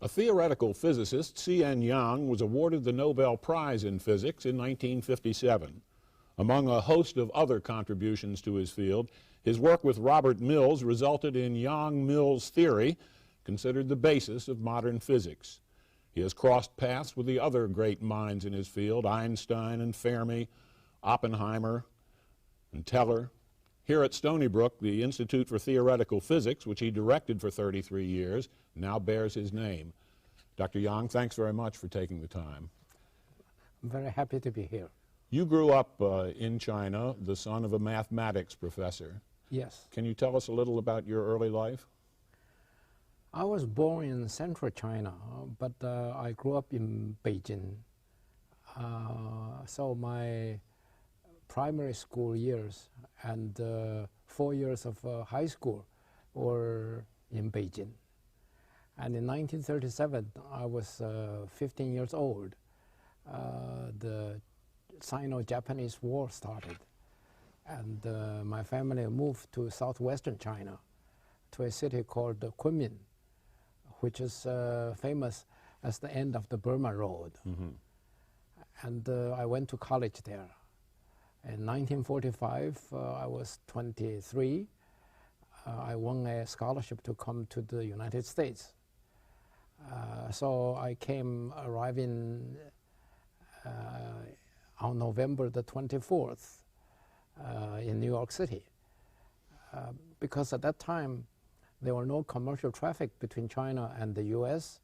A theoretical physicist, Tsung-Dao Yang, was awarded the Nobel Prize in Physics in 1957. Among a host of other contributions to his field, his work with Robert Mills resulted in Yang-Mills theory, considered the basis of modern physics. He has crossed paths with the other great minds in his field, Einstein and Fermi, Oppenheimer and Teller. Here at Stony Brook, the Institute for Theoretical Physics, which he directed for 33 years, now bears his name. Dr. Yang, thanks very much for taking the time. I'm very happy to be here. You grew up in China, the son of a mathematics professor. Yes. Can you tell us a little about your early life? I was born in central China, but I grew up in Beijing. So my primary school years and 4 years of high school were in Beijing. And in 1937, I was 15 years old. The Sino-Japanese War started, and my family moved to southwestern China, to a city called Kunming, which is famous as the end of the Burma Road. Mm-hmm. And I went to college there. In 1945, I was 23. I won a scholarship to come to the United States. So I arriving on November the 24th in New York City. Because at that time, there were no commercial traffic between China and the US.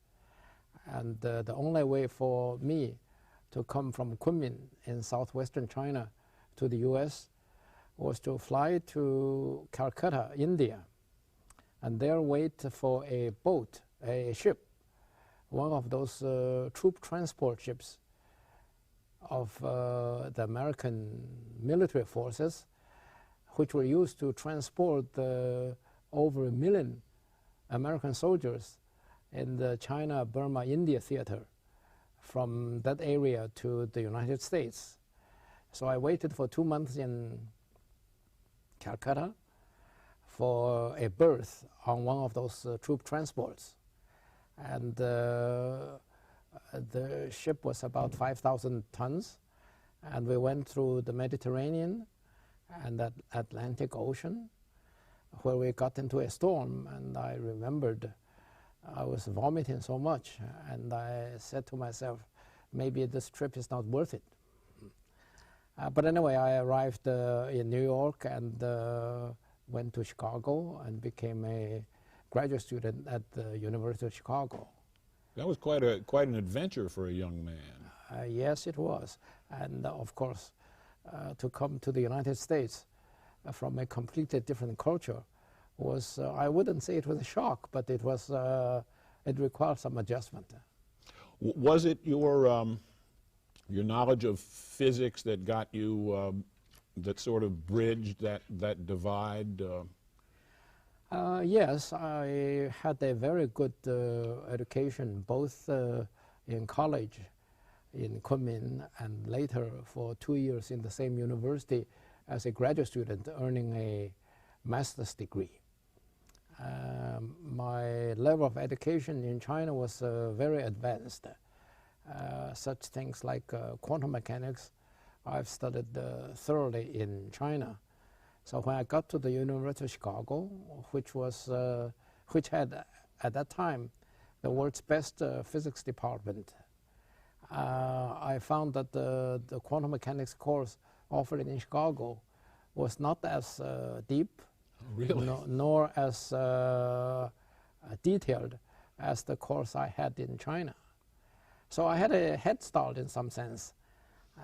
And the only way for me to come from Kunming in southwestern China to the US was to fly to Calcutta, India, and there wait for a boat, a ship, one of those troop transport ships of the American military forces, which were used to transport over 1 million American soldiers in the China-Burma-India theater from that area to the United States. So I waited for 2 months in Calcutta for a berth on one of those troop transports. And the ship was about 5,000 tons, and we went through the Mediterranean and the Atlantic Ocean, where we got into a storm, and I remembered I was vomiting so much, and I said to myself, maybe this trip is not worth it. But anyway, I arrived in New York and went to Chicago and became a graduate student at the University of Chicago. That was quite an adventure for a young man. Yes, it was. And of course, to come to the United States from a completely different culture was, I wouldn't say it was a shock, but it was, it required some adjustment. Was it your knowledge of physics that got you, that sort of bridged that divide? Yes, I had a very good education, both in college in Kunming and later for 2 years in the same university as a graduate student, earning a master's degree. My level of education in China was very advanced. Such things like quantum mechanics, I've studied thoroughly in China. So when I got to the University of Chicago, which had at that time the world's best physics department, I found that the quantum mechanics course offered in Chicago was not as deep, really? nor as detailed as the course I had in China. So I had a head start in some sense.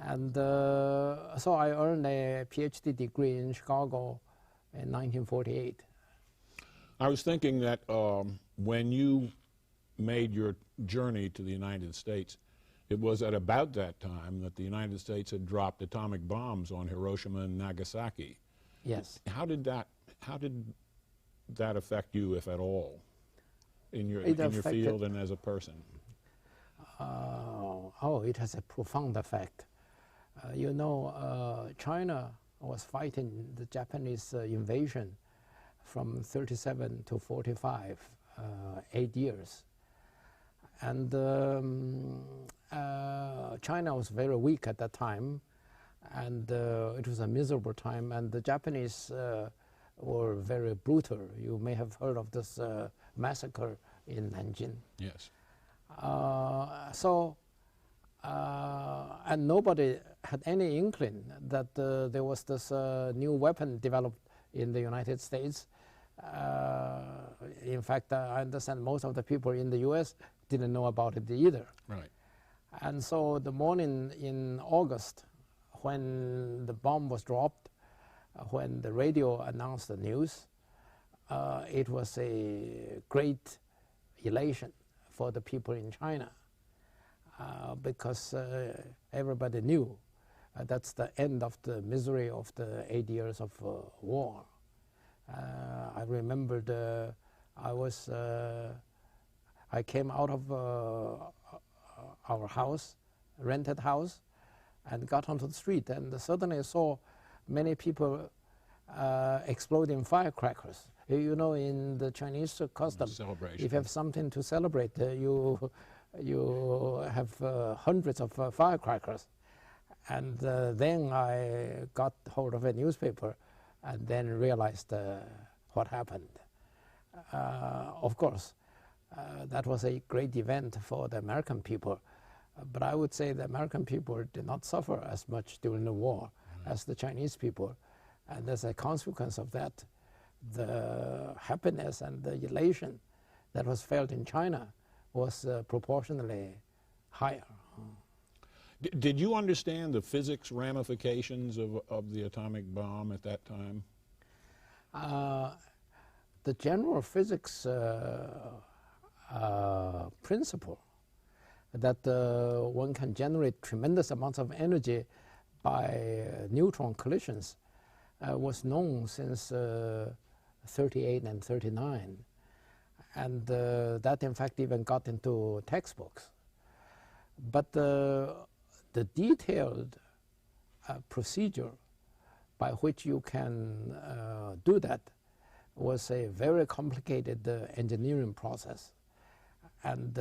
And so I earned a PhD degree in Chicago in 1948. I was thinking that when you made your journey to the United States, it was at about that time that the United States had dropped atomic bombs on Hiroshima and Nagasaki. Yes. How did that affect you, if at all, in your field and as a person? It has a profound effect. You know, China was fighting the Japanese invasion from 37 to 45, 8 years. And China was very weak at that time, and it was a miserable time, and the Japanese were very brutal. You may have heard of this massacre in Nanjing. Yes. And nobody had any inkling that there was this new weapon developed in the United States. In fact, I understand most of the people in the US didn't know about it either. Right. And so the morning in August, when the bomb was dropped, when the radio announced the news, it was a great elation for the people in China because everybody knew that's the end of the misery of the 8 years of war. I remembered I came out of our house, rented house, and got onto the street, and suddenly I saw many people exploding firecrackers. You know, in the Chinese custom, if you have something to celebrate, you have hundreds of firecrackers. And then I got hold of a newspaper and then realized what happened. Of course, that was a great event for the American people, but I would say the American people did not suffer as much during the war as the Chinese people. And as a consequence of that, the happiness and the elation that was felt in China was proportionally higher. Did you understand the physics ramifications of the atomic bomb at that time? The general physics principle that one can generate tremendous amounts of energy by neutron collisions was known since 38 and 39. And that, in fact, even got into textbooks. But the detailed procedure by which you can do that was a very complicated engineering process. And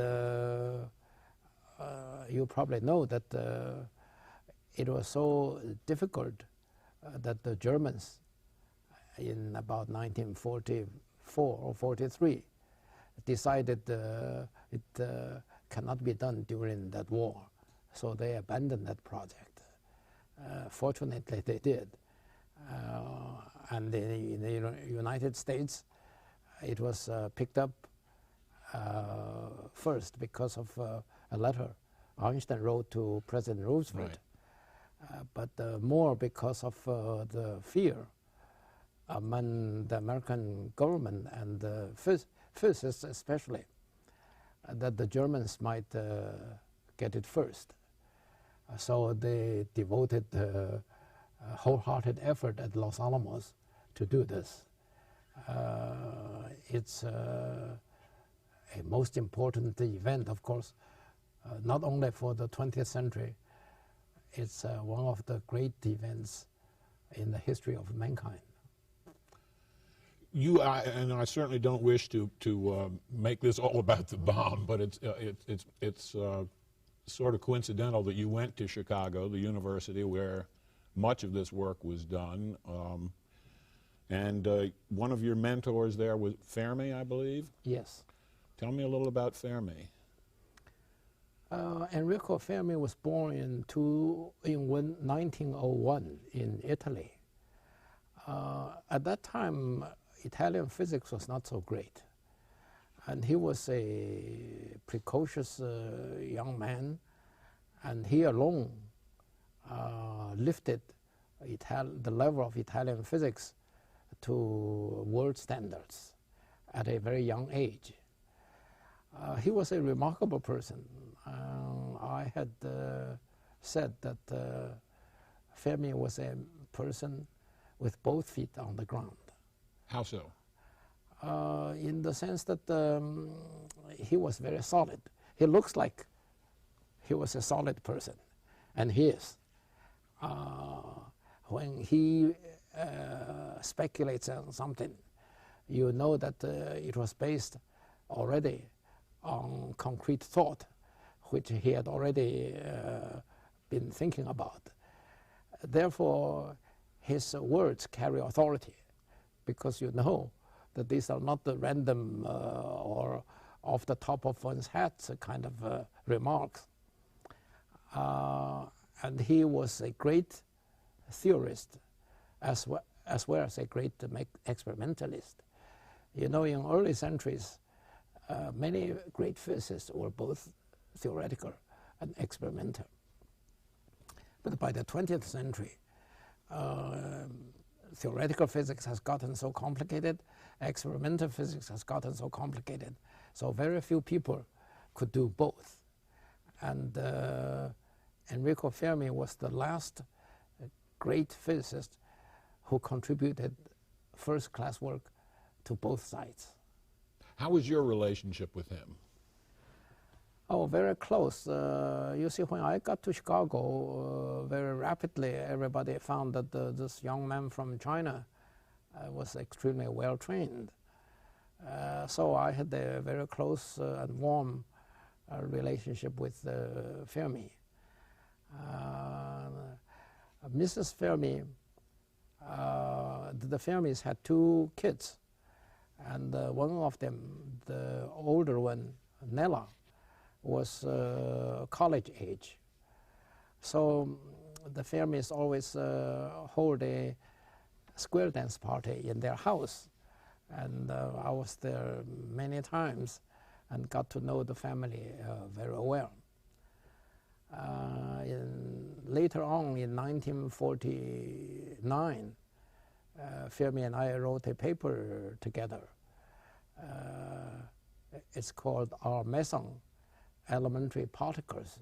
you probably know that it was so difficult that the Germans, in about 1944 or 43, decided it cannot be done during that war. So they abandoned that project. Fortunately, they did. And in the United States, it was picked up first because of a letter Einstein wrote to President Roosevelt, but more because of the fear among the American government and the physicists especially, that the Germans might get it first. So they devoted wholehearted effort at Los Alamos to do this. It's a most important event, of course, not only for the 20th century, it's one of the great events in the history of mankind. And I certainly don't wish to make this all about the bomb, but it's sort of coincidental that you went to Chicago, the university where much of this work was done. And one of your mentors there was Fermi, I believe? Yes. Tell me a little about Fermi. Enrico Fermi was born in 1901 in Italy. At that time, Italian physics was not so great. And he was a precocious young man, and he alone lifted the level of Italian physics to world standards at a very young age. He was a remarkable person. I had said that Fermi was a person with both feet on the ground. How so? In the sense that he was very solid. He looks like he was a solid person, and he is. When he speculates on something, you know that it was based already on concrete thought, which he had already been thinking about. Therefore, his words carry authority, because you know that these are not the random or off the top of one's head kind of remarks. And he was a great theorist as well as a great experimentalist. You know, in early centuries, many great physicists were both theoretical and experimental. But by the 20th century, theoretical physics has gotten so complicated, experimental physics has gotten so complicated, so very few people could do both. And Enrico Fermi was the last great physicist who contributed first-class work to both sides. How was your relationship with him? Oh, very close. You see, when I got to Chicago, very rapidly everybody found that this young man from China was extremely well trained. So I had a very close and warm relationship with Fermi. Mrs. Fermi, the Fermis had two kids, and one of them, the older one, Nella, was college age. So the Fermis always hold a square dance party in their house, and I was there many times and got to know the family very well. Later on in 1949, Fermi and I wrote a paper together. It's called Our Meson, Elementary Particles.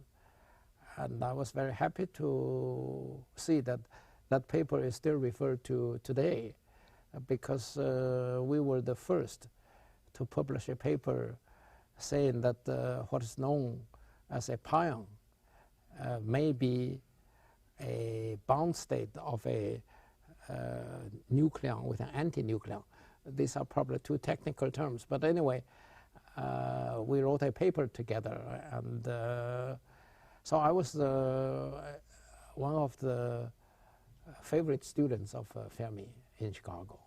And I was very happy to see that that paper is still referred to today, because we were the first to publish a paper saying that what is known as a pion may be a bound state of a nucleon with an antinucleon. These are probably two technical terms, but anyway, we wrote a paper together, and so I was one of the favorite students of Fermi in Chicago.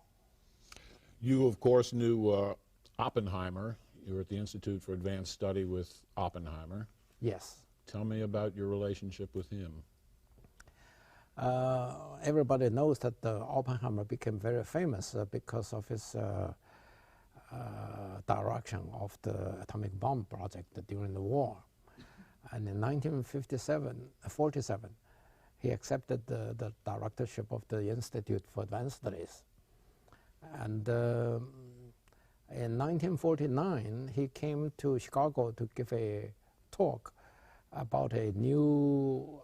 You, of course, knew Oppenheimer. You were at the Institute for Advanced Study with Oppenheimer. Yes. Tell me about your relationship with him. Everybody knows that Oppenheimer became very famous because of his direction of the atomic bomb project during the war. And in 1947, he accepted the directorship of the Institute for Advanced Studies. And in 1949, he came to Chicago to give a talk about a new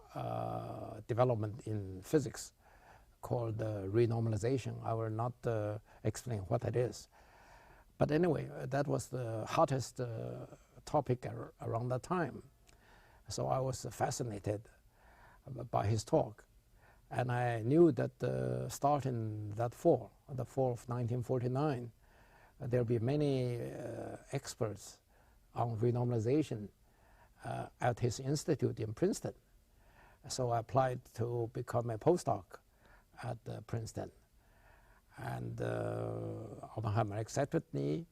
development in physics called renormalization. I will not explain what it is. But anyway, that was the hottest topic around that time. So I was fascinated by his talk. And I knew that starting that fall, the fall of 1949, there'll be many experts on renormalization at his institute in Princeton. So I applied to become a postdoc at Princeton. And Oppenheimer accepted me.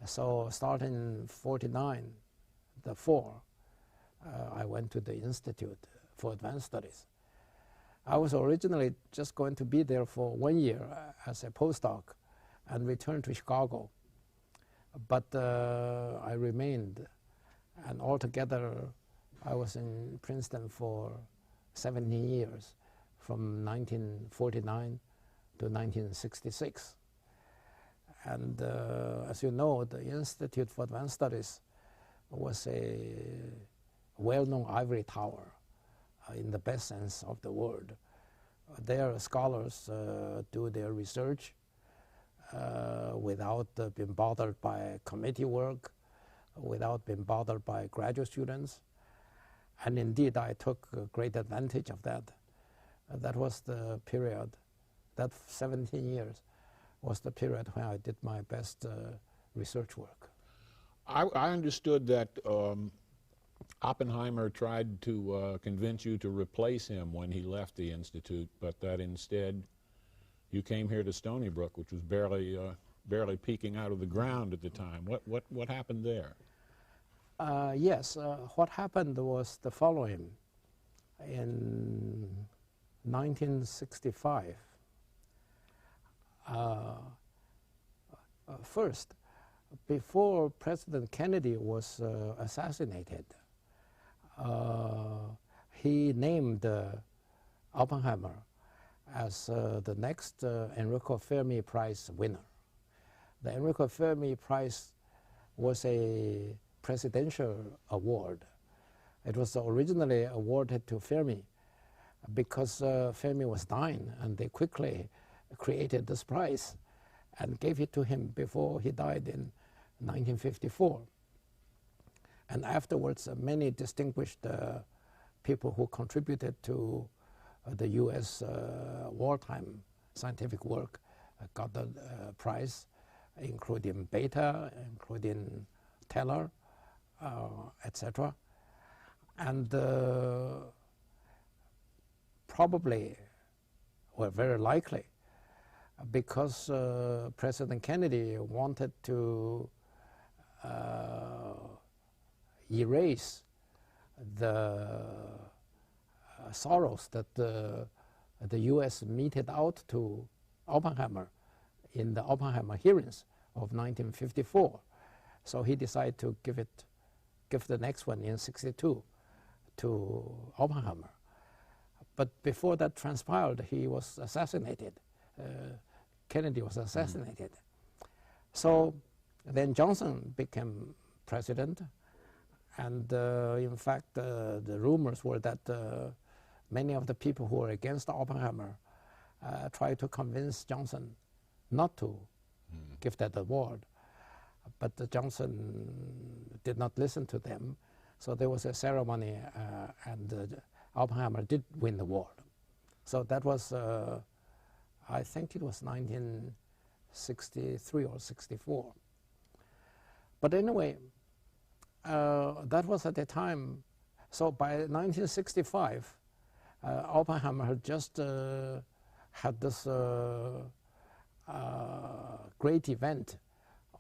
So starting in 49, the fall, I went to the Institute for Advanced Studies. I was originally just going to be there for 1 year as a postdoc and return to Chicago. But I remained, and altogether I was in Princeton for 17 years, from 1949 to 1966. And as you know, the Institute for Advanced Studies was a well-known ivory tower in the best sense of the word. Their scholars do their research without being bothered by committee work, without being bothered by graduate students. And indeed, I took great advantage of that. That was the period, that 17 years was the period when I did my best research work. I understood that Oppenheimer tried to convince you to replace him when he left the institute, but that instead you came here to Stony Brook, which was barely peeking out of the ground at the time. What happened there? Yes, what happened was the following. In 1965, first, before President Kennedy was assassinated, he named Oppenheimer as the next Enrico Fermi Prize winner. The Enrico Fermi Prize was a presidential award. It was originally awarded to Fermi because Fermi was dying, and they quickly created this prize and gave it to him before he died in 1954. And afterwards, many distinguished people who contributed to the U.S. wartime scientific work got the prize, including Beta, including Teller, etc. And probably, or very likely, because President Kennedy wanted to erase the sorrows that the U.S. meted out to Oppenheimer in the Oppenheimer hearings of 1954. So he decided to give the next one in '62 to Oppenheimer. But before that transpired, he was assassinated. Kennedy was assassinated. So then Johnson became president, and in fact, the rumors were that many of the people who were against Oppenheimer tried to convince Johnson not to give that award. But Johnson did not listen to them, so there was a ceremony, and Oppenheimer did win the award. So that was, I think it was 1963 or '64. But anyway, that was at the time. So by 1965, Oppenheimer had just had this great event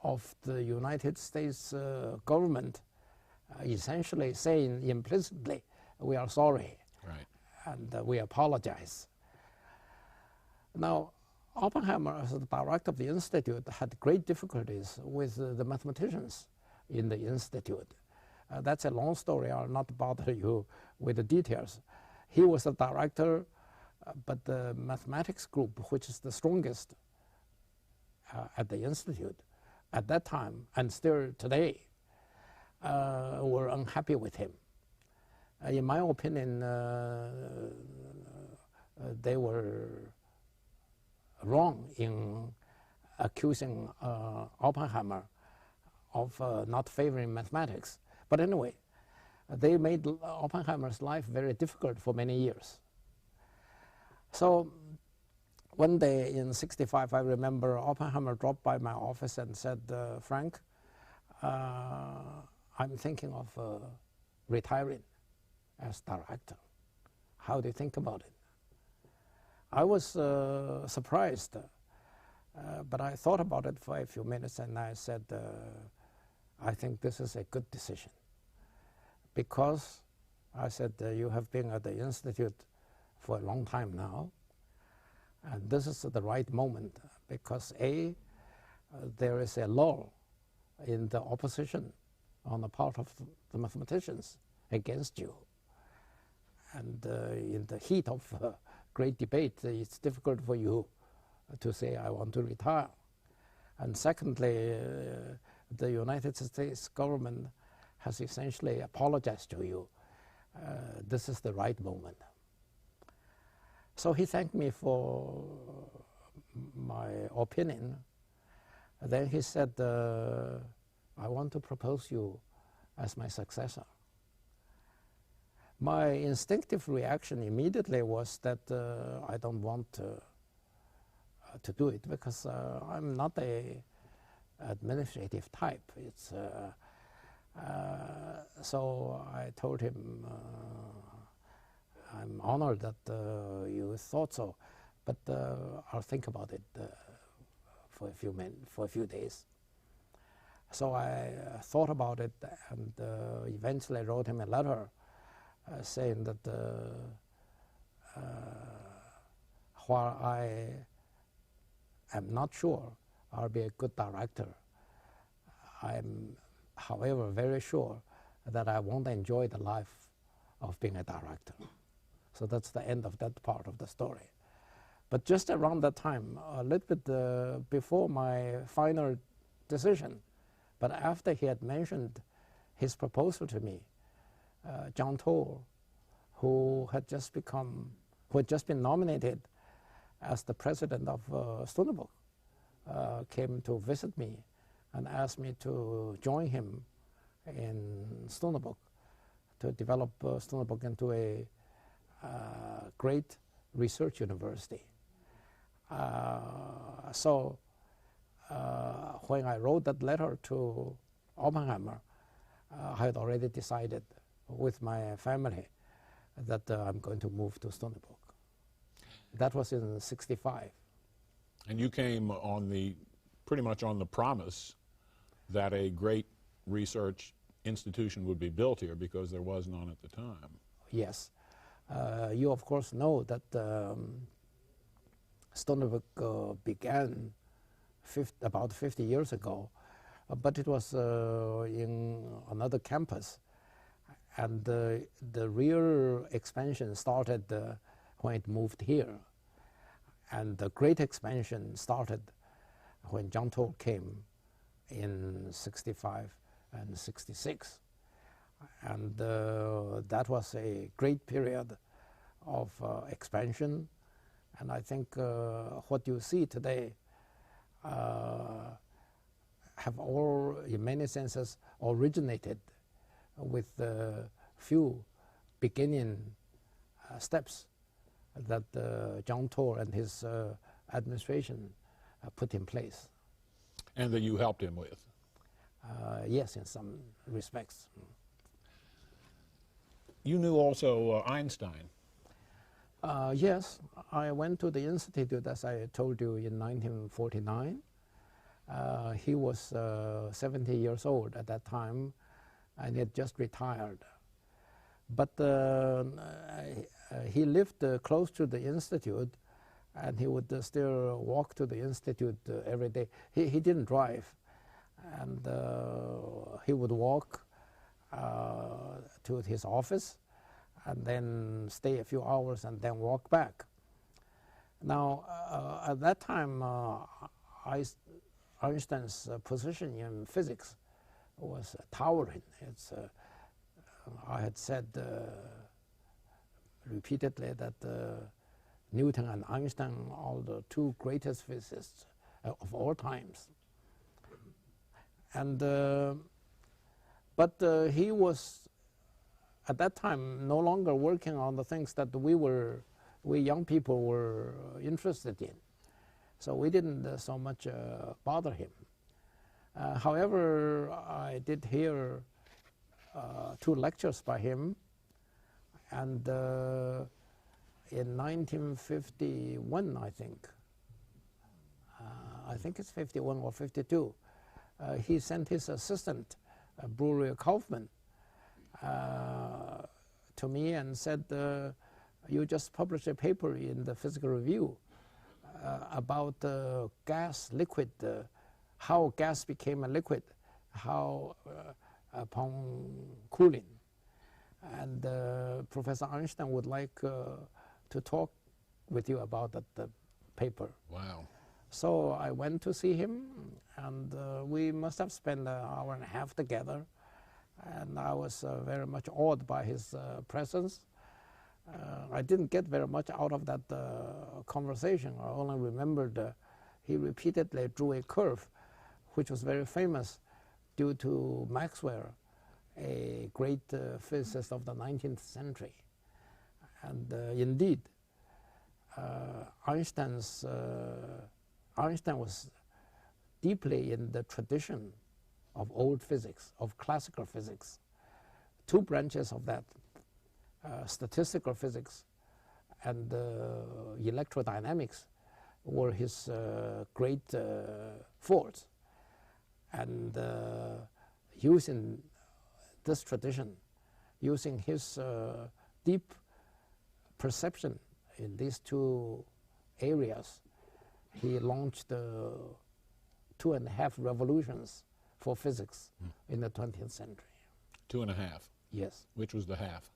of the United States government essentially saying implicitly, we are sorry, right, and we apologize. Now, Oppenheimer, as the director of the Institute, had great difficulties with the mathematicians in the Institute. That's a long story. I'll not bother you with the details. He was the director, but the mathematics group, which is the strongest at the Institute at that time, and still today, were unhappy with him. In my opinion, they were wrong in accusing Oppenheimer of not favoring mathematics. But anyway, they made Oppenheimer's life very difficult for many years. So one day in '65, I remember Oppenheimer dropped by my office and said, Frank, I'm thinking of retiring as director. How do you think about it? I was surprised, but I thought about it for a few minutes, and I said, I think this is a good decision. Because, I said, you have been at the Institute for a long time now, and this is the right moment, because A, there is a lull in the opposition on the part of the mathematicians against you. And in the heat of great debate, it's difficult for you to say, I want to retire. And secondly, the United States government has essentially apologized to you. This is the right moment. So he thanked me for my opinion. Then he said, I want to propose you as my successor. My instinctive reaction immediately was that I don't want to do it, because I'm not a administrative type. It's So I told him, I'm honored that you thought so, but I'll think about it for a few days. So I thought about it and eventually wrote him a letter saying that while I am not sure I'll be a good director, I'm, however, very sure that I won't enjoy the life of being a director. So that's the end of that part of the story. But just around that time, a little bit before my final decision, but after he had mentioned his proposal to me, John Toll, who had just been nominated as the president of Stony Brook, came to visit me and asked me to join him in Stony Brook to develop Stony Brook into a great research university. So when I wrote that letter to Oppenheimer, I had already decided with my family that I'm going to move to Stony Brook. That was in '65. And you came on pretty much on the promise that a great research institution would be built here, because there was none at the time. Yes. You of course know that Stony Brook began about 50 years ago, but it was in another campus, and the real expansion started when it moved here, and the great expansion started when John Toll came in '65 and '66, and that was a great period of expansion. And I think what you see today have all, in many senses, originated with the few beginning steps that John Toll and his administration put in place. And that you helped him with? Yes, in some respects. You knew also Einstein. Yes, I went to the Institute, as I told you, in 1949. He was 70 years old at that time, and he had just retired. But he lived close to the Institute, and he would still walk to the Institute every day. He didn't drive, and he would walk to his office and then stay a few hours and then walk back. Now, at that time, Einstein's position in physics was towering. I had said repeatedly that Newton and Einstein are the two greatest physicists of all times. And but he was at that time no longer working on the things that we young people were interested in. So we didn't so much bother him. However, I did hear 2 lectures by him, and in 1951, I think it's 51 or 52, he sent his assistant, Brewer Kaufman, to me and said, you just published a paper in the Physical Review about gas, liquid, how gas became a liquid, how upon cooling. And Professor Einstein would like to talk with you about that paper. Wow. So I went to see him, and we must have spent an hour and a half together. And I was very much awed by his presence. I didn't get very much out of that conversation. I only remembered he repeatedly drew a curve, which was very famous due to Maxwell, a great physicist of the 19th century. And indeed, Einstein was deeply in the tradition of old physics, of classical physics. Two branches of that, statistical physics and electrodynamics, were his great forts. And using this tradition, using his deep perception in these two areas, he launched 2.5 revolutions for physics in the 20th century. 2.5? Yes. Which was the half?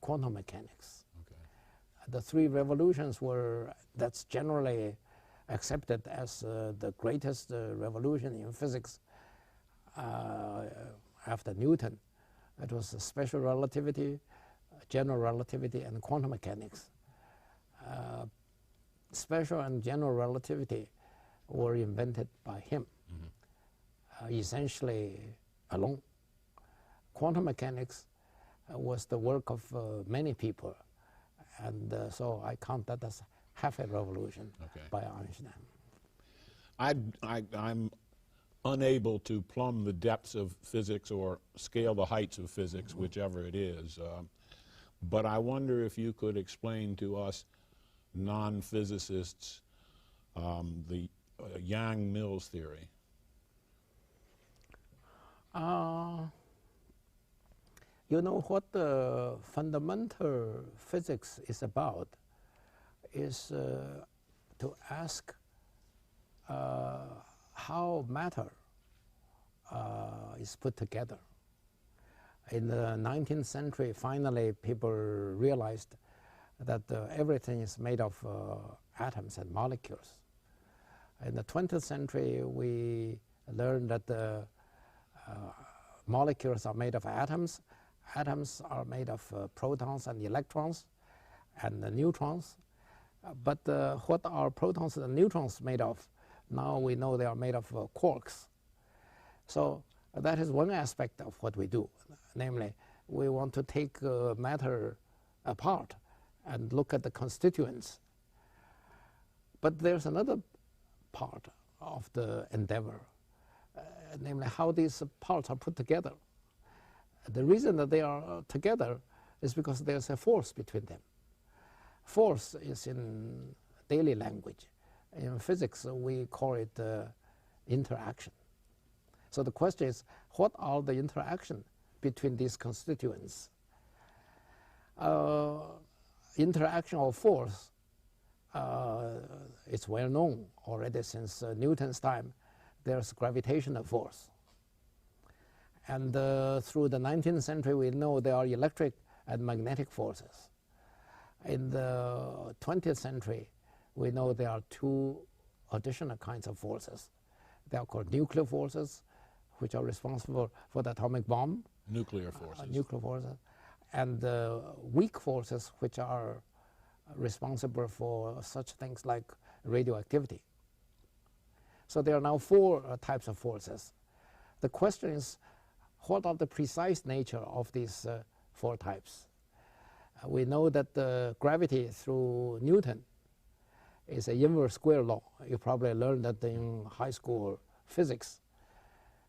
Quantum mechanics. Okay. The 3 revolutions were, that's generally accepted as the greatest revolution in physics after Newton. It was special relativity, general relativity, and quantum mechanics. Special and general relativity were invented by him, essentially alone. Quantum mechanics was the work of many people, and so I count that as half a revolution by Einstein. I'm unable to plumb the depths of physics or scale the heights of physics, whichever it is, but I wonder if you could explain to us non-physicists the Yang-Mills theory. You know what the fundamental physics is about is to ask how matter is put together. In the 19th century, finally people realized that everything is made of atoms and molecules. In the 20th century, we learned that the molecules are made of atoms. Atoms are made of protons and electrons and neutrons. But what are protons and neutrons made of? Now we know they are made of quarks. So that is one aspect of what we do. Namely, we want to take matter apart and look at the constituents. But there's another part of the endeavor, namely how these parts are put together. The reason that they are together is because there's a force between them. Force is in daily language. In physics, we call it interaction. So the question is, what are the interaction between these constituents? Interaction of force is well known already since Newton's time. There's gravitational force. And through the 19th century, we know there are electric and magnetic forces. In the 20th century, we know there are 2 additional kinds of forces. They are called nuclear forces, which are responsible for the atomic bomb. Nuclear forces. Nuclear forces. And weak forces, which are responsible for such things like radioactivity. So there are now 4 types of forces. The question is, what are the precise nature of these 4 types? We know that the gravity through Newton is a inverse square law. You probably learned that in high school physics.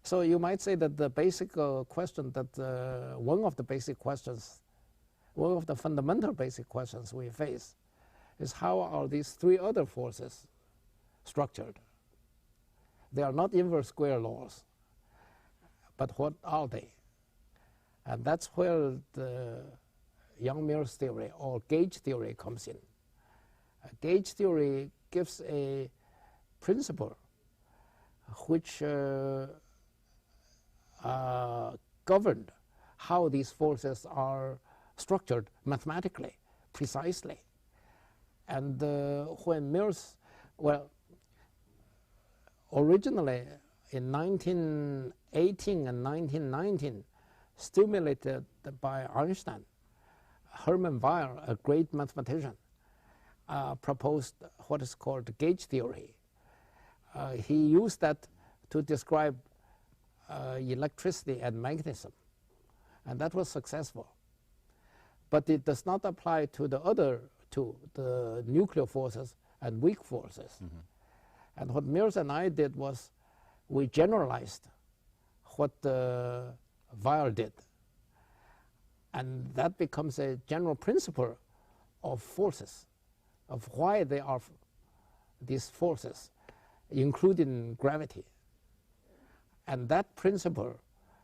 So you might say that the basic question that one of the basic questions, one of the fundamental basic questions we face is how are these 3 other forces structured? They are not inverse square laws, but what are they? And that's where the Yang-Mills theory or gauge theory comes in. Gauge theory gives a principle which governed how these forces are structured mathematically, precisely. And when Mills, well, originally in 1918 and 1919, stimulated by Einstein, Hermann Weyl, a great mathematician, proposed what is called gauge theory. He used that to describe electricity and magnetism, and that was successful. But it does not apply to the other 2, the nuclear forces and weak forces. And what Mills and I did was we generalized what Weyl did. And that becomes a general principle of forces, of why they are these forces, including gravity. And that principle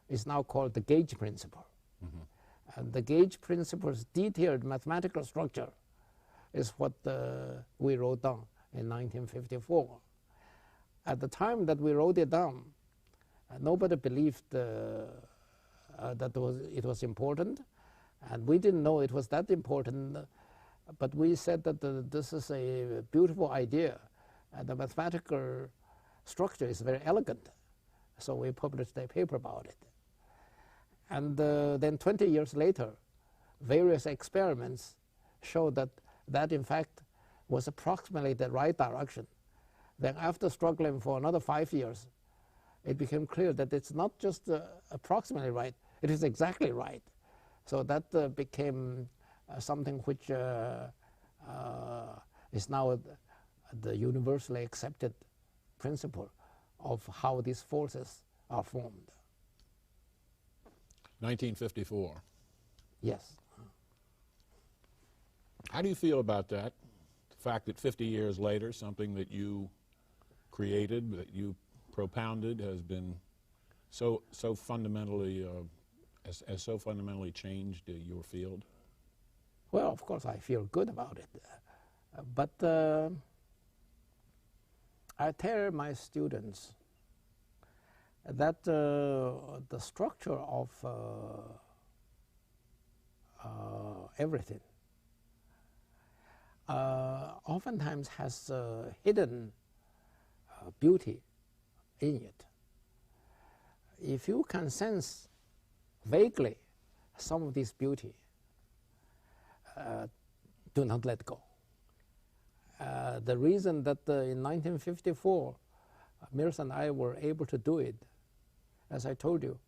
is now called the gauge principle. And the gauge principle's detailed mathematical structure is what we wrote down in 1954. At the time that we wrote it down, nobody believed that it was important, and we didn't know it was that important, but we said that this is a beautiful idea, and the mathematical structure is very elegant. So we published a paper about it. And then 20 years later, various experiments showed that that in fact was approximately the right direction. Then after struggling for another 5 years, it became clear that it's not just approximately right, it is exactly right. So that became something which is now the universally accepted principle of how these forces are formed. 1954. Yes. How do you feel about that? The fact that 50 years later, something that you created, that you propounded, has been so fundamentally has so fundamentally changed your field? Well, of course, I feel good about it, but I tell my students that the structure of everything oftentimes has hidden beauty in it. If you can sense vaguely some of this beauty, do not let go. The reason that in 1954 Mills and I were able to do it, as I told you,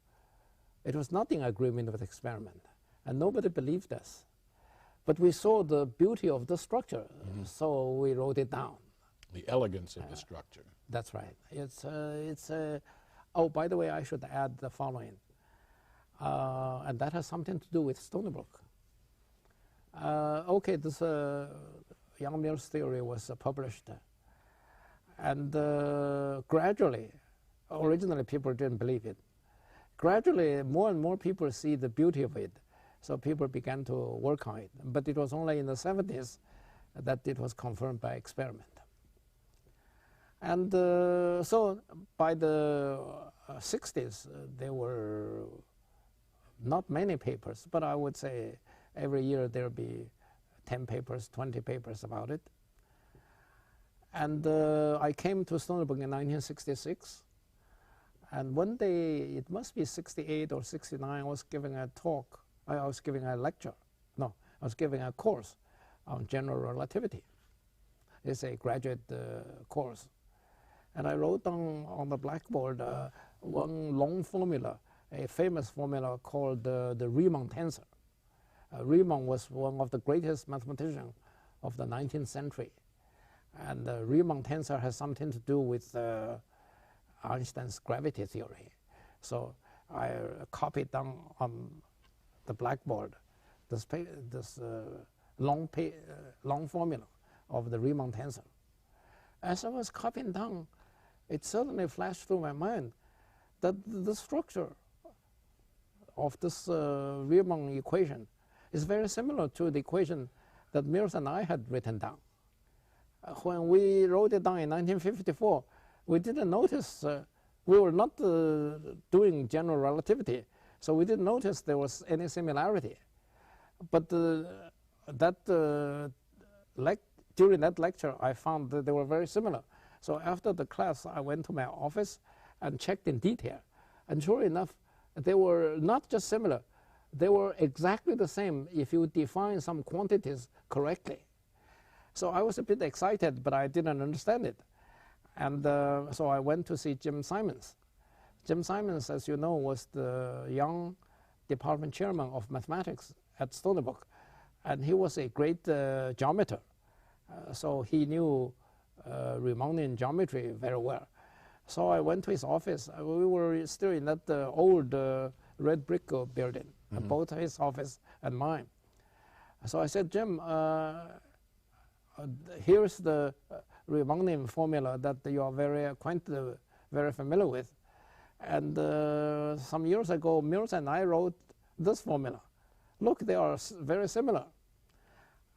it was not in agreement with experiment, and nobody believed us. But we saw the beauty of the structure, so we wrote it down. The elegance of the structure. That's right. Oh, by the way, I should add the following, and that has something to do with Stony Brook. Okay, this Yang-Mills theory was published, and gradually, originally people didn't believe it. Gradually, more and more people see the beauty of it, so people began to work on it. But it was only in the 70s that it was confirmed by experiment. And so by the 60s, there were not many papers, but I would say every year there'll be 10 papers, 20 papers about it. And I came to Stony Brook in 1966. And one day, it must be 68 or 69, I was giving a talk. I was giving a lecture. No, I was giving a course on general relativity. It's a graduate course. And I wrote down on the blackboard one long formula, a famous formula called the Riemann tensor. Riemann was one of the greatest mathematicians of the 19th century. And the Riemann tensor has something to do with Einstein's gravity theory. So I copied down on the blackboard this long formula of the Riemann tensor. As I was copying down, it suddenly flashed through my mind that the structure of this Riemann equation is very similar to the equation that Mills and I had written down. When we wrote it down in 1954, we didn't notice, we were not doing general relativity, so we didn't notice there was any similarity. But during that lecture, I found that they were very similar. So after the class, I went to my office and checked in detail. And sure enough, they were not just similar, they were exactly the same if you define some quantities correctly. So I was a bit excited, but I didn't understand it. And so I went to see Jim Simons. Jim Simons, as you know, was the young department chairman of mathematics at Stony Brook. And he was a great geometer. So he knew Riemannian geometry very well. So I went to his office. We were still in that old red brick building, both his office and mine. So I said, Jim, here's the Riemannian formula that you are very acquainted, very familiar with. And some years ago, Mills and I wrote this formula. Look, they are very similar.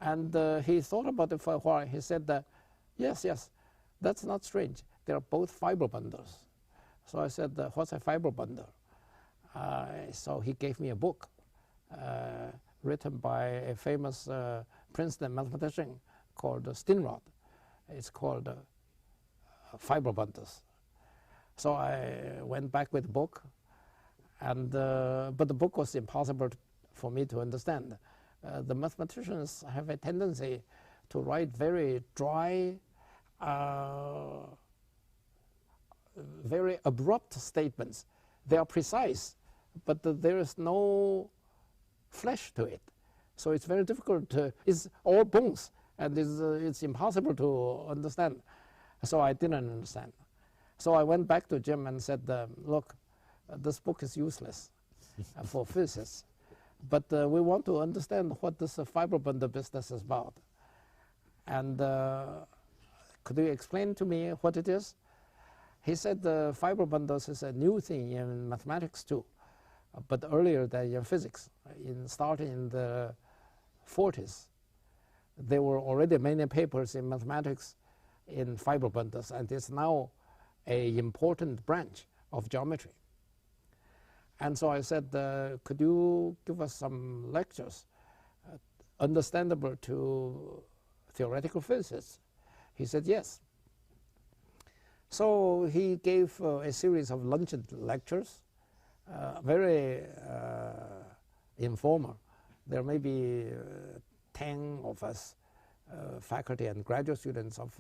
And he thought about it for a while. He said, yes, that's not strange. They are both fiber bundles. So I said, what's a fiber bundle? So he gave me a book written by a famous Princeton mathematician called Stinrod. It's called Fiber Bundles. So I went back with the book, and but the book was impossible for me to understand. The mathematicians have a tendency to write very dry, very abrupt statements. They are precise, but there is no flesh to it. So it's very difficult to, it's all bones, and it's impossible to understand. So I didn't understand. So I went back to Jim and said, look, this book is useless for physicists, but we want to understand what this fiber bundle business is about. And could you explain to me what it is? He said the fiber bundles is a new thing in mathematics too, but earlier than in physics. Starting in the 40s, there were already many papers in mathematics in fiber bundles, and it's now an important branch of geometry. And so I said, could you give us some lectures understandable to theoretical physicists? He said yes. So he gave a series of luncheon lectures, very informal. There may be 10 of us, faculty and graduate students of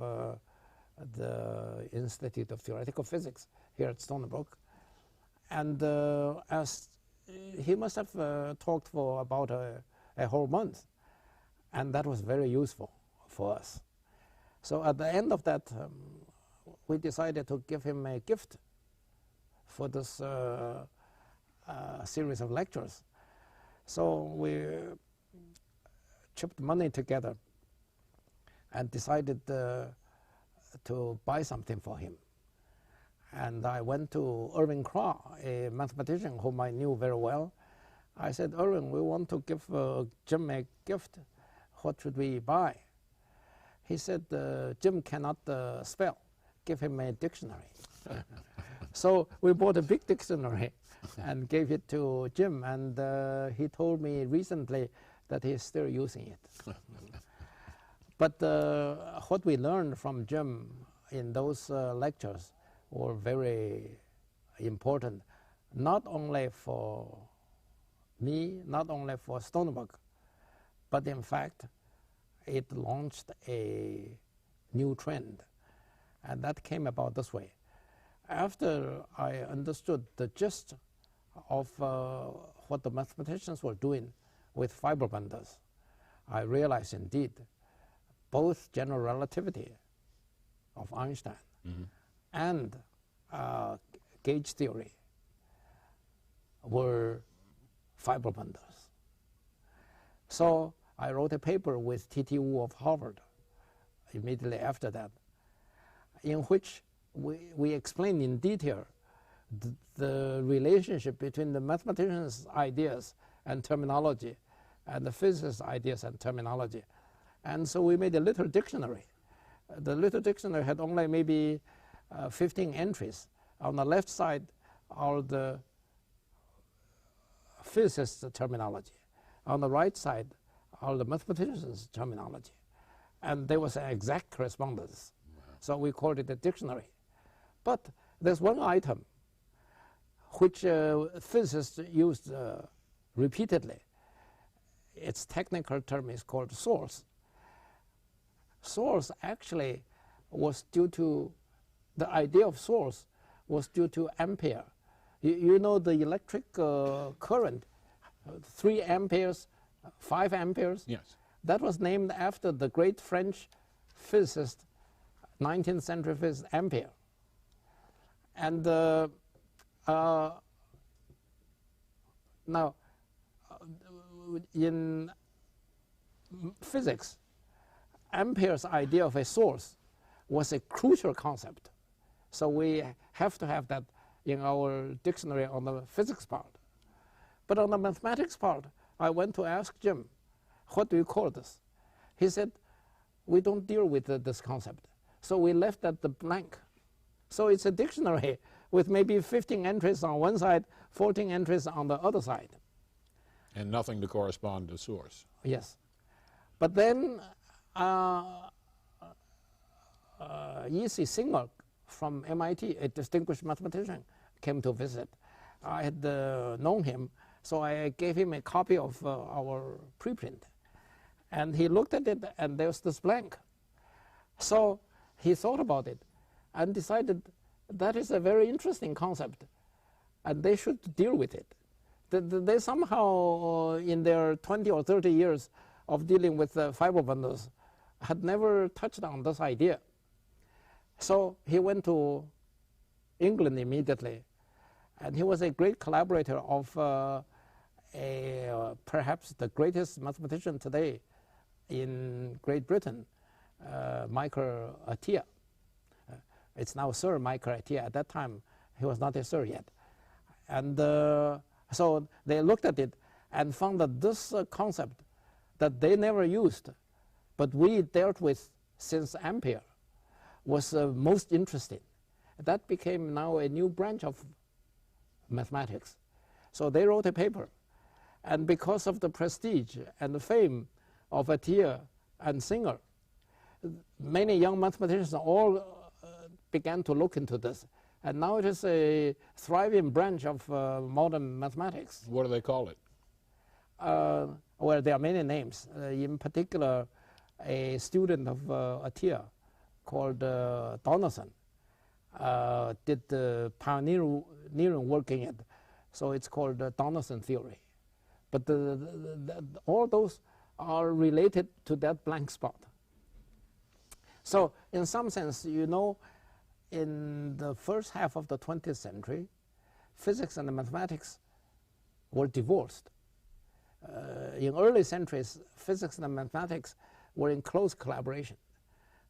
the Institute of Theoretical Physics here at Stony Brook. And as he must have talked for about a whole month, and that was very useful for us. So at the end of that, we decided to give him a gift for this series of lectures. So we chipped money together and decided to buy something for him. And I went to Irving Krah, a mathematician whom I knew very well. I said, Irving, we want to give Jim a gift. What should we buy? He said, Jim cannot spell. Give him a dictionary. So we bought a big dictionary and gave it to Jim. And he told me recently that he's still using it. But what we learned from Jim in those lectures were very important, not only for me, not only for Stony Brook, but in fact, it launched a new trend. And that came about this way. After I understood the gist of what the mathematicians were doing with fiber bundles, I realized indeed both general relativity of Einstein and gauge theory were fiber bundles. So I wrote a paper with T.T. Wu of Harvard immediately after that, in which we explained in detail the relationship between the mathematicians' ideas and terminology and the physicists' ideas and terminology. And so we made a little dictionary. The little dictionary had only maybe 15 entries. On the left side are the physicists' terminology. On the right side are the mathematicians' terminology. And there was an exact correspondence. So we called it a dictionary. But there's one item which physicists used repeatedly. Its technical term is called source. Source actually was due to, the idea of source was due to ampere. You know the electric current, 3 amperes, 5 amperes? Yes. That was named after the great French physicist, 19th century physicist, Ampere. And now, in physics, Ampere's idea of a source was a crucial concept. So we have to have that in our dictionary on the physics part. But on the mathematics part, I went to ask Jim, what do you call this? He said, we don't deal with this concept. So we left that the blank. So it's a dictionary with maybe 15 entries on one side, 14 entries on the other side. And nothing to correspond to source. Yes. But then E.C. Singer from MIT, a distinguished mathematician, came to visit. I had known him, so I gave him a copy of our preprint. And he looked at it, and there's this blank. So he thought about it and decided that is a very interesting concept, and they should deal with it. They somehow, in their 20 or 30 years of dealing with fiber bundles, had never touched on this idea. So he went to England immediately, and he was a great collaborator of perhaps the greatest mathematician today in Great Britain, Michael Atiyah. It's now Sir Michael Atiyah. At that time, he was not a sir yet. And so they looked at it and found that this concept that they never used, but we dealt with since Ampere, was most interesting. That became now a new branch of mathematics. So they wrote a paper. And because of the prestige and the fame of Atiyah and Singer, many young mathematicians all began to look into this. And now it is a thriving branch of modern mathematics. What do they call it? Well, there are many names. In particular, a student of Atiyah called Donaldson did the pioneering work in it. So it's called the Donaldson theory. But all those are related to that blank spot. So in some sense, you know, in the first half of the 20th century, physics and mathematics were divorced. In early centuries, physics and mathematics were in close collaboration.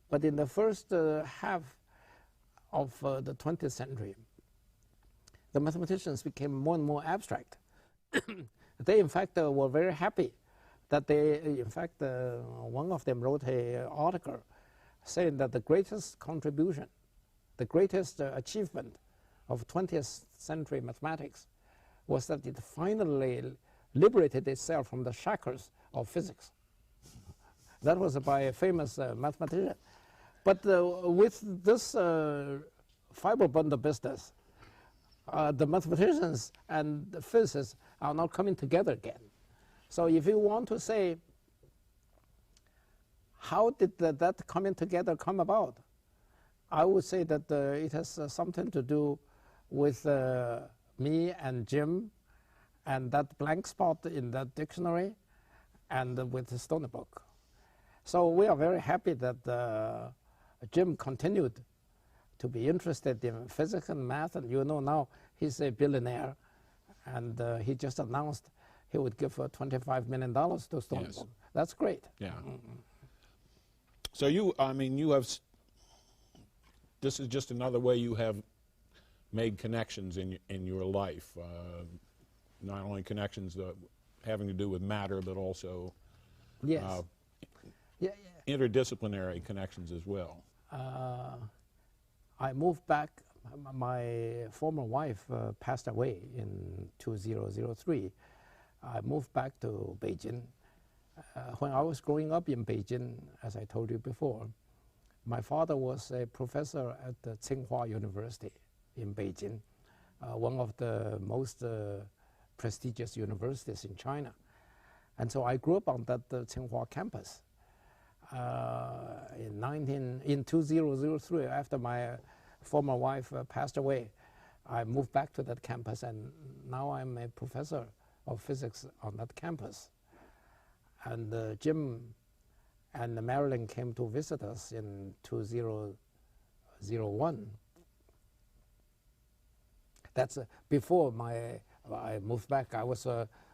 But in the first half of the 20th century, the mathematicians became more and more abstract. They, in fact, were very happy that they, in fact, one of them wrote an article saying that the greatest contribution, the greatest achievement of 20th century mathematics was that it finally liberated itself from the shackles of physics. That was by a famous mathematician. But with this fiber bundle business, the mathematicians and the physicists are now coming together again. So if you want to say, how did that coming together come about? I would say that it has something to do with me and Jim and that blank spot in that dictionary and with the Stony Book. So we are very happy that Jim continued to be interested in physics and math, and you know now he's a billionaire, and he just announced he would give $25 million to Stony Book. That's great. Yeah. So you have, this is just another way you have made connections in your life, not only connections having to do with matter, but also interdisciplinary connections as well. I moved back. My former wife passed away in 2003. I moved back to Beijing. When I was growing up in Beijing, as I told you before, my father was a professor at the Tsinghua University in Beijing, one of the most prestigious universities in China. And so I grew up on that Tsinghua campus. In 2003, after my former wife passed away, I moved back to that campus, and now I'm a professor of physics on that campus. And Jim and Marilyn came to visit us in 2001. That's before I moved back. I was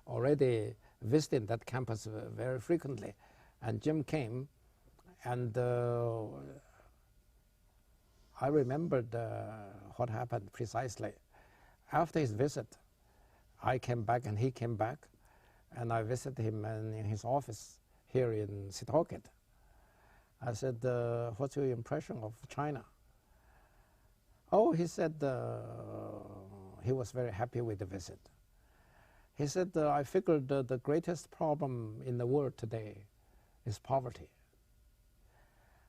already visiting that campus very frequently, and Jim came, and I remembered what happened precisely. After his visit, I came back and he came back, and I visited him in his office here in Sitoket. I said, what's your impression of China? Oh, he said he was very happy with the visit. He said, I figured the greatest problem in the world today is poverty.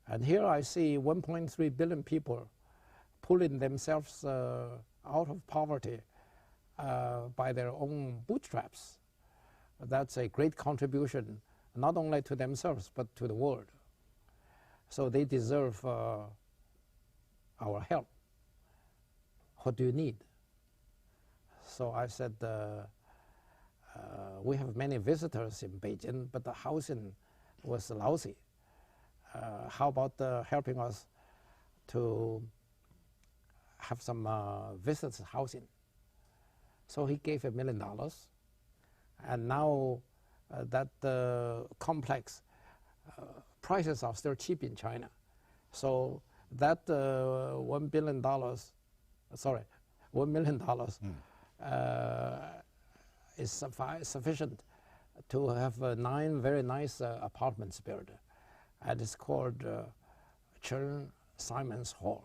And here I see 1.3 billion people pulling themselves out of poverty by their own bootstraps. That's a great contribution, not only to themselves, but to the world. So they deserve our help. What do you need? So I said, we have many visitors in Beijing, but the housing was lousy. How about helping us to have some visitors housing? So he gave $1 million. And now that complex prices are still cheap in China. So that $1 million is sufficient to have 9 very nice apartments built. And it's called Chen-Simon's Hall,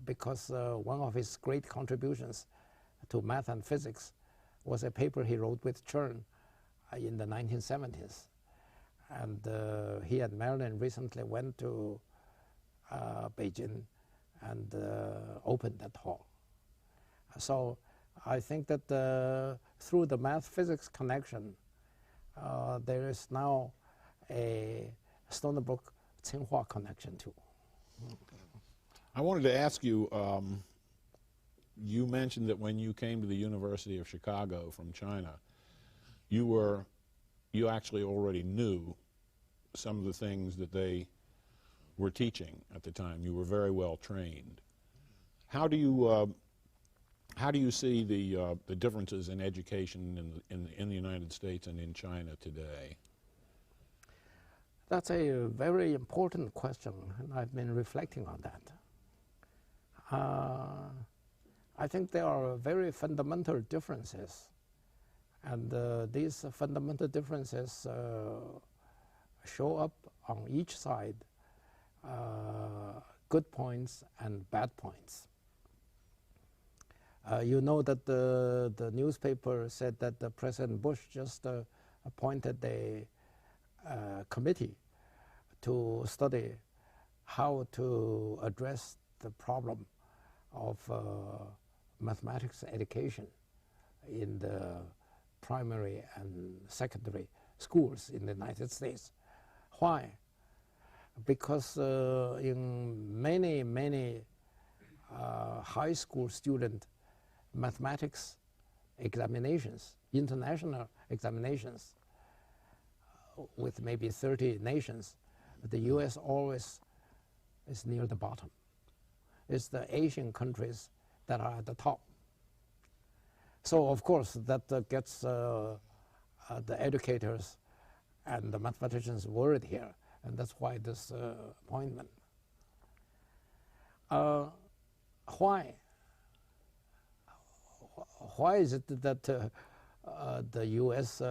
because one of his great contributions to math and physics was a paper he wrote with Chern in the 1970s. And he and Marilyn recently went to Beijing and opened that hall. So I think that through the math-physics connection, there is now a Stony Brook-Tsinghua connection too. I wanted to ask you, you mentioned that when you came to the University of Chicago from China, you actually already knew some of the things that they were teaching at the time. You were very well trained. How do you see the differences in education in the United States and in China today? That's a very important question, and I've been reflecting on that. I think there are very fundamental differences, and these fundamental differences show up on each side, good points and bad points. You know that the newspaper said that President Bush just appointed a committee to study how to address the problem of mathematics education in the primary and secondary schools in the United States. Why? Because in many high school student mathematics examinations, international examinations, with maybe 30 nations, the U.S. always is near the bottom. It's the Asian countries that are at the top. So of course that gets the educators and the mathematicians worried here, and that's why this appointment. Why? Why is it that the U.S.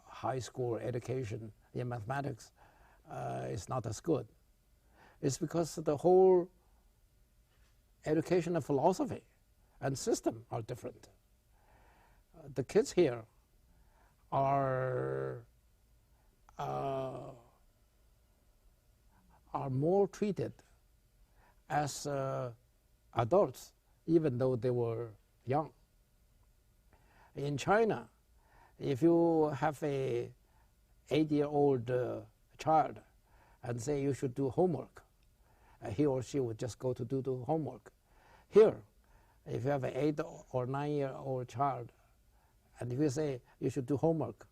High school education in mathematics is not as good? It's because the whole educational philosophy and system are different. The kids here are more treated as adults, even though they were young. In China, if you have a 8-year-old child and say you should do homework, he or she would just go to do the homework. Here, if you have an 8 or 9-year-old child, and if you say you should do homework,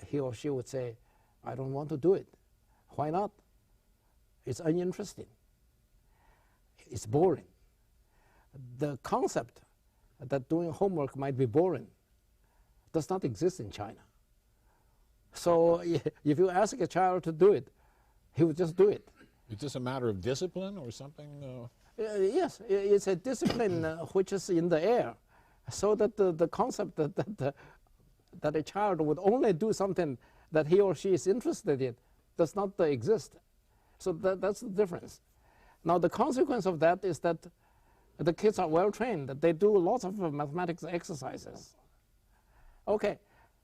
he or she would say, I don't want to do it. Why not? It's uninteresting. It's boring. The concept that doing homework might be boring does not exist in China. So if you ask a child to do it, he would just do it. Is this a matter of discipline or something? Yes, it's a discipline which is in the air, so that the concept that a child would only do something that he or she is interested in does not exist. So that's the difference. Now the consequence of that is that the kids are well trained. They do lots of mathematics exercises. Okay,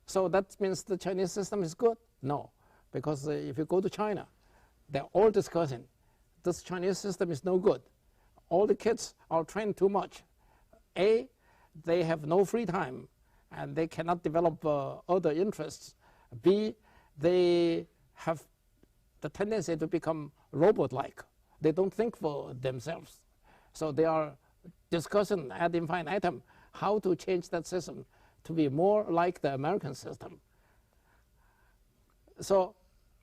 so that means the Chinese system is good? No, because if you go to China, they're all discussing this Chinese system is no good. All the kids are trained too much. A, they have no free time and they cannot develop other interests. B, they have the tendency to become robot-like. They don't think for themselves. So they are discussing ad infinitum how to change that system to be more like the American system. So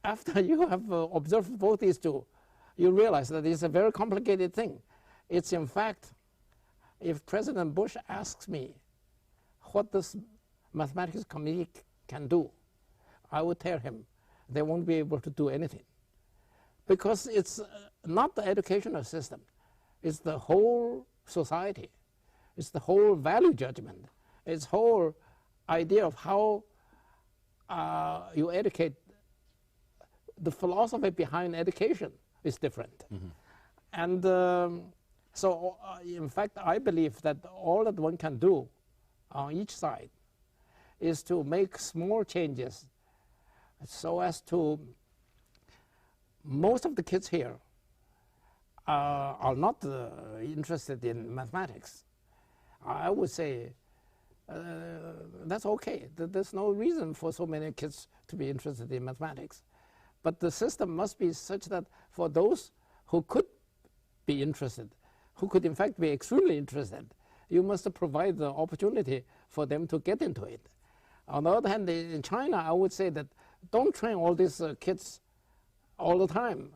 after you have observed both these two, you realize that it's a very complicated thing. It's in fact, if President Bush asks me what this mathematics committee can do, I would tell him they won't be able to do anything. Because it's not the educational system, it's the whole society. It's the whole value judgment. It's the whole idea of how you educate. The philosophy behind education is different. Mm-hmm. And so in fact, I believe that all that one can do on each side is to make small changes so as to, most of the kids here are not interested in mathematics. I would say that's okay. There's no reason for so many kids to be interested in mathematics. But the system must be such that for those who could be interested, who could in fact be extremely interested, you must provide the opportunity for them to get into it. On the other hand, in China, I would say that don't train all these kids all the time.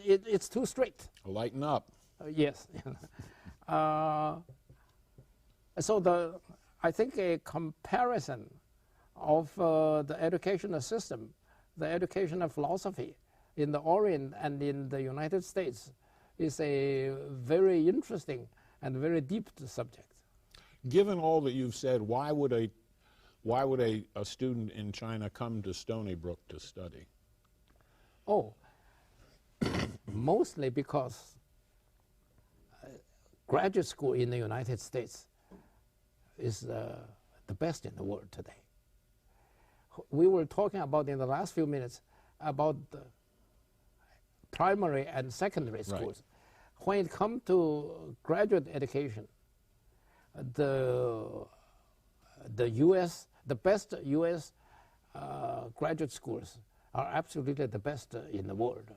It's too strict. Lighten up. Yes. So I think a comparison of the educational system, the educational philosophy in the Orient and in the United States is a very interesting and very deep subject. Given all that you've said, why would a student in China come to Stony Brook to study? Oh, mostly because graduate school in the United States is the best in the world today. We were talking about in the last few minutes about the primary and secondary schools. Right. When it comes to graduate education, the best U.S. Graduate schools are absolutely the best in the world.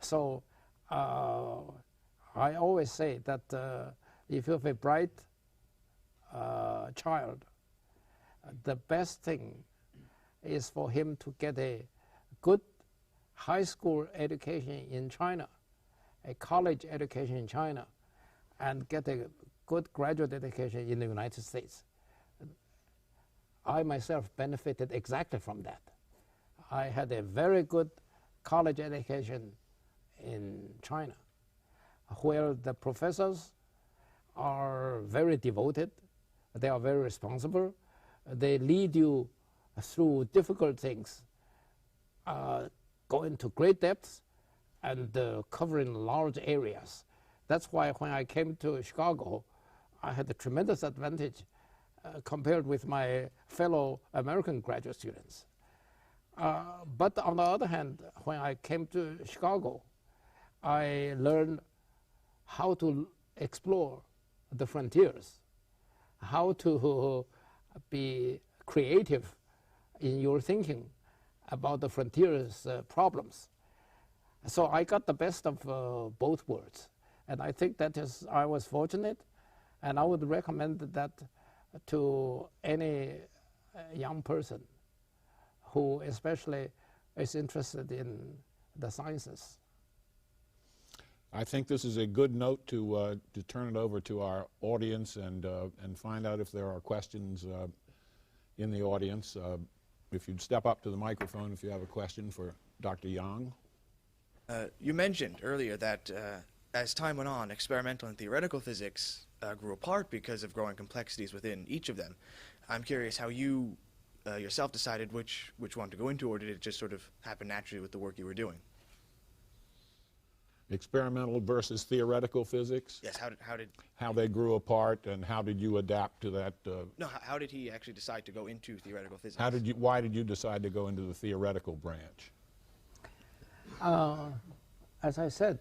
So I always say that if you have a bright child, the best thing is for him to get a good high school education in China, a college education in China, and get a good graduate education in the United States. I myself benefited exactly from that. I had a very good college education in China, where the professors are very devoted, they are very responsible, they lead you through difficult things, go into great depths, and covering large areas. That's why when I came to Chicago, I had a tremendous advantage compared with my fellow American graduate students. But on the other hand, when I came to Chicago, I learned how to explore the frontiers, how to be creative in your thinking about the frontiers problems. So I got the best of both worlds. And I think that is, I was fortunate, and I would recommend that to any young person who especially is interested in the sciences. I think this is a good note to turn it over to our audience and find out if there are questions in the audience. If you'd step up to the microphone if you have a question for Dr. Yang. You mentioned earlier that as time went on, experimental and theoretical physics grew apart because of growing complexities within each of them. I'm curious how you yourself decided which one to go into, or did it just sort of happen naturally with the work you were doing? Experimental versus theoretical physics? Yes, how they grew apart, and how did you adapt to that? No, how did he actually decide to go into theoretical physics? Why did you decide to go into the theoretical branch? As I said,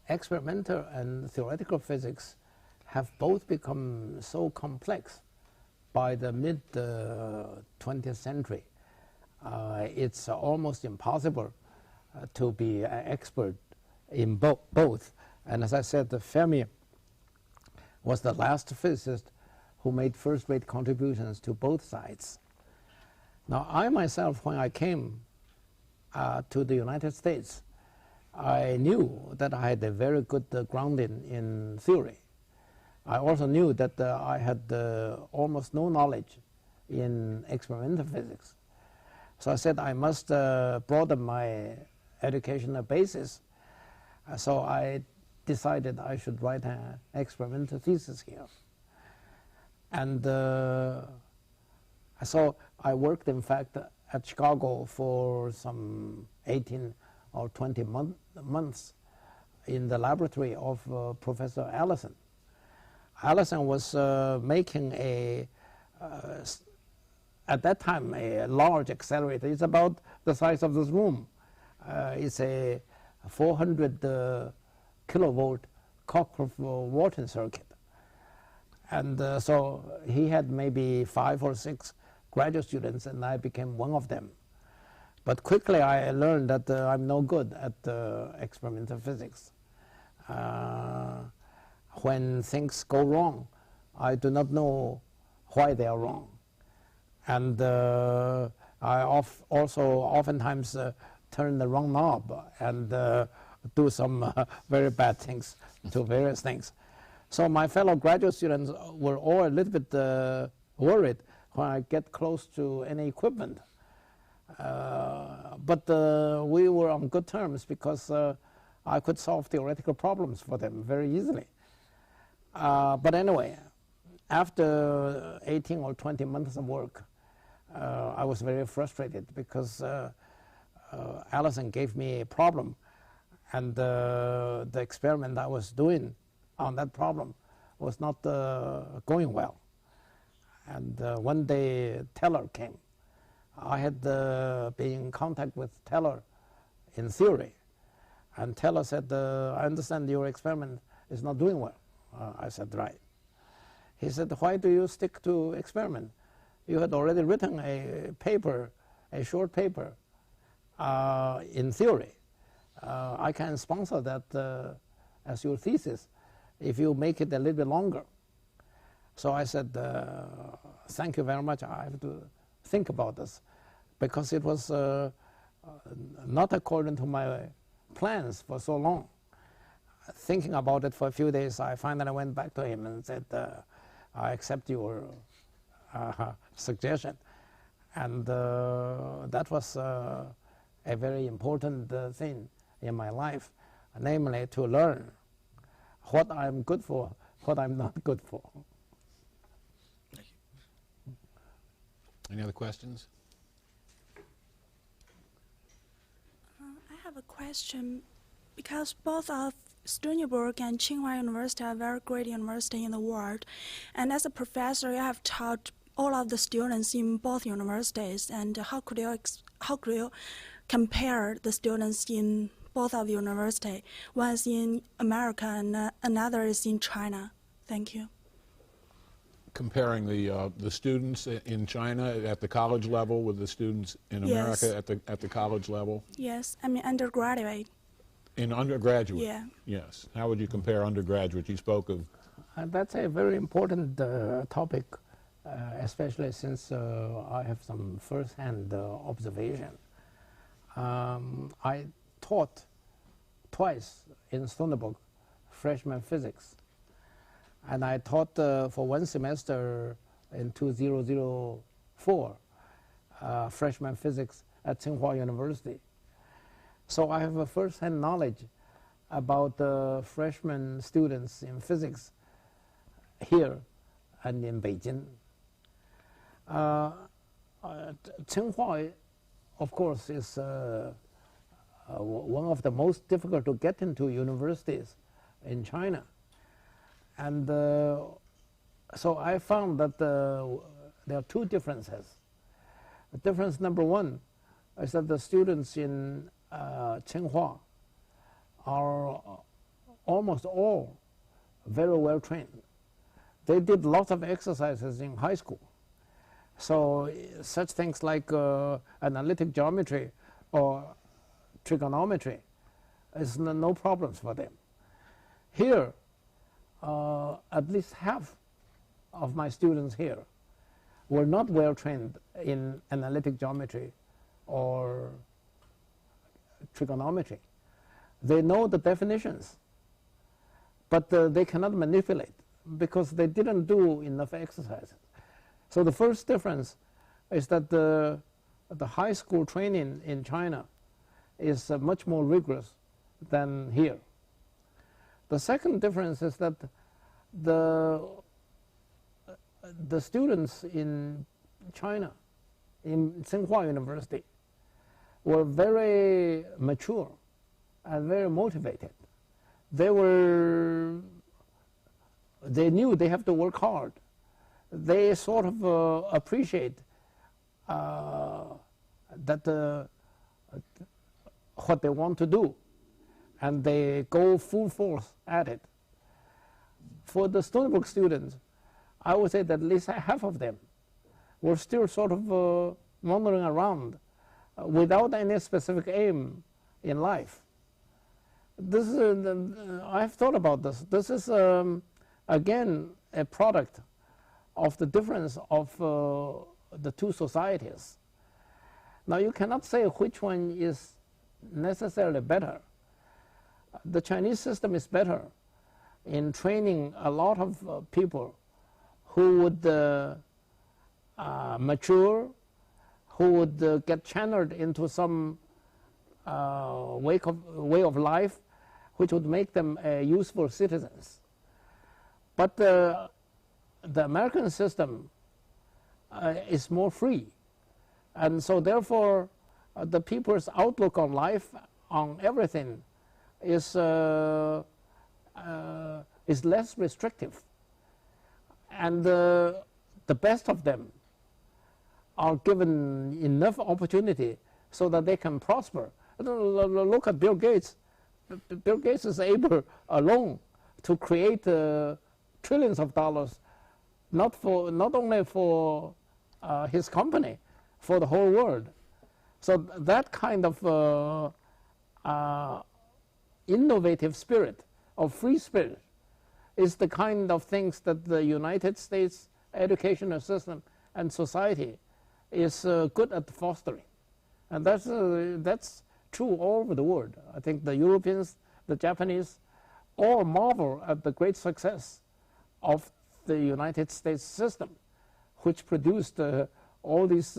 experimental and theoretical physics have both become so complex by the mid-20th century. It's almost impossible to be an expert in both. And as I said, Fermi was the last physicist who made first-rate contributions to both sides. Now, I myself, when I came to the United States, I knew that I had a very good grounding in theory. I also knew that I had almost no knowledge in experimental physics. So I said I must broaden my educational basis. So I decided I should write an experimental thesis here. And so I worked, in fact, at Chicago for some 18 or 20 months in the laboratory of Professor Allison. Allison was making at that time, a large accelerator. It's about the size of this room. It's a 400 kilovolt Cockcroft-Walton circuit. And so he had maybe 5 or 6 graduate students, and I became one of them. But quickly I learned that I'm no good at experimental physics. When things go wrong, I do not know why they are wrong. And I also oftentimes turn the wrong knob and do some very bad things to various things. So my fellow graduate students were all a little bit worried when I get close to any equipment. But we were on good terms because I could solve theoretical problems for them very easily. But anyway, after 18 or 20 months of work, I was very frustrated because Allison gave me a problem, and the experiment I was doing on that problem was not going well. And one day Teller came. I had been in contact with Teller in theory, and Teller said, I understand your experiment is not doing well. I said, right. He said, why do you stick to experiment? You had already written a paper, a short paper in theory. I can sponsor that as your thesis if you make it a little bit longer. So I said, thank you very much. I have to think about this, because it was not according to my plans for so long. Thinking about it for a few days, I finally went back to him and said, I accept your suggestion. And that was a very important thing in my life, namely to learn what I'm good for, what I'm not good for. Any other questions? I have a question, because both of Stony Brook and Tsinghua University are very great universities in the world. And as a professor, you have taught all of the students in both universities. And how could you compare the students in both of universities? One is in America and another is in China. Thank you. Comparing the students in China at the college level with the students in America at the college level? Yes, I mean undergraduate. In undergraduate? Yeah. Yes. How would you compare undergraduate? You spoke of... That's a very important topic, especially since I have some first-hand observation. I taught twice in Stony Brook, freshman physics. And I taught for one semester in 2004 freshman physics at Tsinghua University. So I have a first-hand knowledge about the freshman students in physics here and in Beijing. Tsinghua, of course, is one of the most difficult to get into universities in China. And so I found that there are two differences. Difference number one is that the students in Tsinghua are almost all very well trained. They did lots of exercises in high school. So such things like analytic geometry or trigonometry is no problems for them. Here, at least half of my students here were not well trained in analytic geometry or trigonometry. They know the definitions, but they cannot manipulate because they didn't do enough exercises. So the first difference is that the high school training in China is much more rigorous than here. The second difference is that the students in China, in Tsinghua University, were very mature and very motivated. They knew they have to work hard. They sort of appreciate that what they want to do, and they go full force at it. For the Stony Brook students, I would say that at least half of them were still sort of wandering around without any specific aim in life. This is, I've thought about this. This is, again, a product of the difference of the two societies. Now, you cannot say which one is necessarily better. The Chinese system is better in training a lot of people who would mature, who would get channeled into some way of life which would make them useful citizens. But the American system is more free. And so therefore, the people's outlook on life, on everything, is less restrictive. And the best of them are given enough opportunity so that they can prosper. Look at Bill Gates. Bill Gates is able alone to create trillions of dollars, not only for his company, for the whole world. So that kind of innovative spirit, of free spirit, is the kind of things that the United States educational system and society is good at fostering. And that's true all over the world. I think the Europeans, the Japanese, all marvel at the great success of the United States system, which produced all these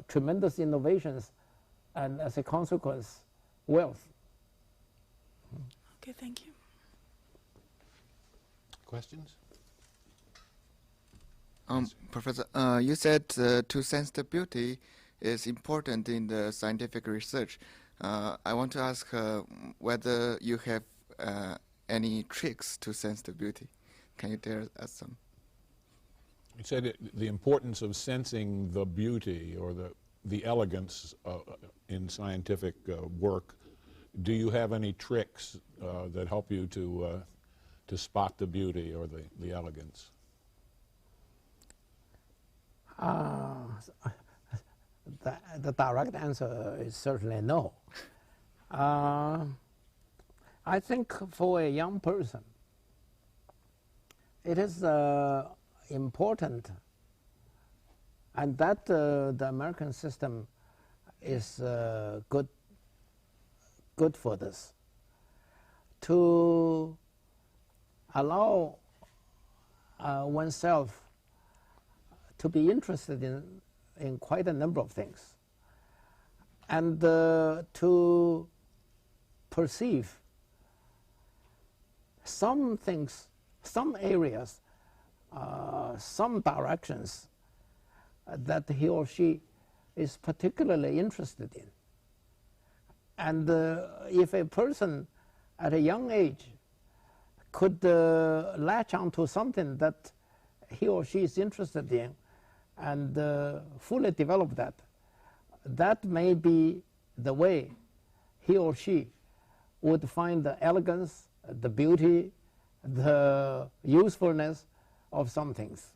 tremendous innovations and, as a consequence, wealth. Okay, thank you. Questions? Professor, you said to sense the beauty is important in the scientific research. I want to ask whether you have any tricks to sense the beauty. Can you tell us some? You said the importance of sensing the beauty or the elegance in scientific work. Do you have any tricks that help you to spot the beauty or the elegance? The direct answer is certainly no. I think for a young person, it is important, and that the American system is good for this. to allow oneself to be interested in quite a number of things, and to perceive some things, some areas, some directions that he or she is particularly interested in. And if a person at a young age could latch onto something that he or she is interested in and fully develop that, that may be the way he or she would find the elegance, the beauty, the usefulness of some things.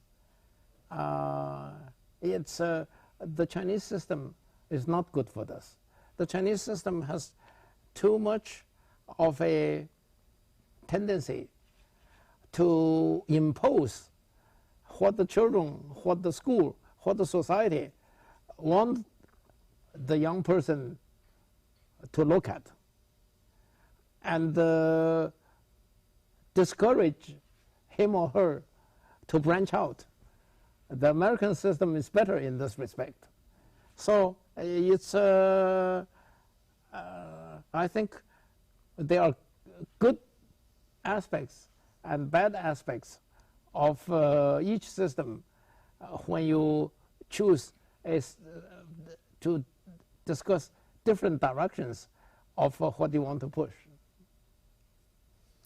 The Chinese system is not good for this. The Chinese system has too much of a tendency to impose what the children, what the school, what the society want the young person to look at, and discourage him or her to branch out. The American system is better in this respect. So it's, I think there are good aspects and bad aspects of each system when you choose to discuss different directions of what you want to push.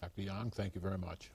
Dr. Yang, thank you very much.